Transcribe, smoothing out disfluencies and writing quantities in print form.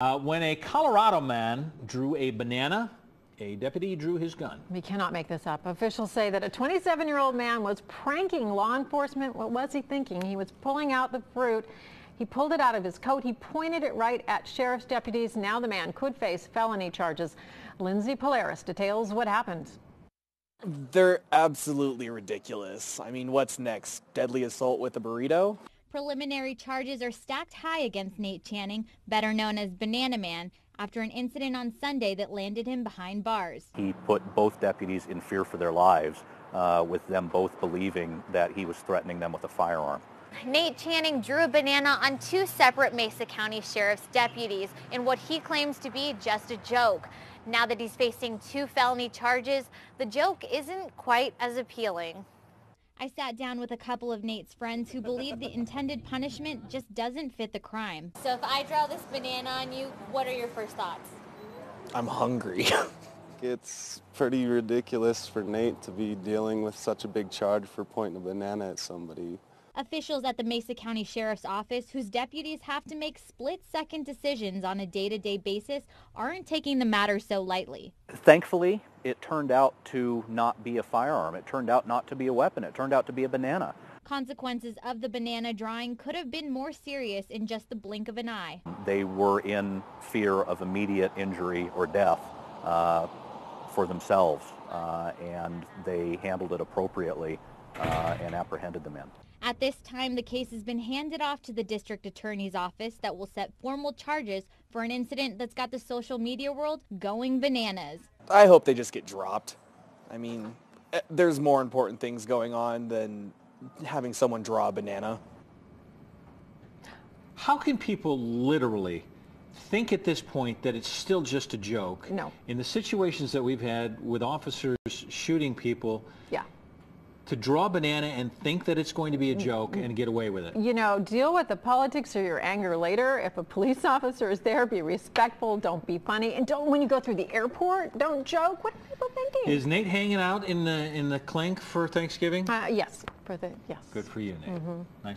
When a Colorado man drew a banana, a deputy drew his gun. We cannot make this up. Officials say that a 27-year-old man was pranking law enforcement. What was he thinking? He was pulling out the fruit. He pulled it out of his coat. He pointed it right at sheriff's deputies. Now the man could face felony charges. Lindsay Polaris details what happened. They're absolutely ridiculous. I mean, what's next? Deadly assault with a burrito? Preliminary charges are stacked high against Nate Channing, better known as Banana Man, after an incident on Sunday that landed him behind bars. He put both deputies in fear for their lives, with them both believing that he was threatening them with a firearm. Nate Channing drew a banana on two separate Mesa County sheriff's deputies in what he claims to be just a joke. Now that he's facing 2 felony charges, the joke isn't quite as appealing. I sat down with a couple of Nate's friends who believe the intended punishment just doesn't fit the crime. So if I draw this banana on you, what are your first thoughts? I'm hungry. It's pretty ridiculous for Nate to be dealing with such a big charge for pointing a banana at somebody. Officials at the Mesa County Sheriff's Office, whose deputies have to make split-second decisions on a day-to-day basis, aren't taking the matter so lightly. Thankfully, it turned out to not be a firearm. It turned out not to be a weapon. It turned out to be a banana. Consequences of the banana drawing could have been more serious in just the blink of an eye. They were in fear of immediate injury or death for themselves, and they handled it appropriately and apprehended the men. At this time, the case has been handed off to the district attorney's office that will set formal charges for an incident that's got the social media world going bananas. I hope they just get dropped. I mean, there's more important things going on than having someone draw a banana. How can people literally think at this point that it's still just a joke? No. In the situations that we've had with officers shooting people, Yeah. to draw a banana and think that it's going to be a joke and get away with it. You know, deal with the politics or your anger later. If a police officer is there, be respectful, don't be funny, and don't, when you go through the airport, don't joke. What are people thinking? Is Nate hanging out in the clink for Thanksgiving? Yes, yes. Good for you, Nate. Nice.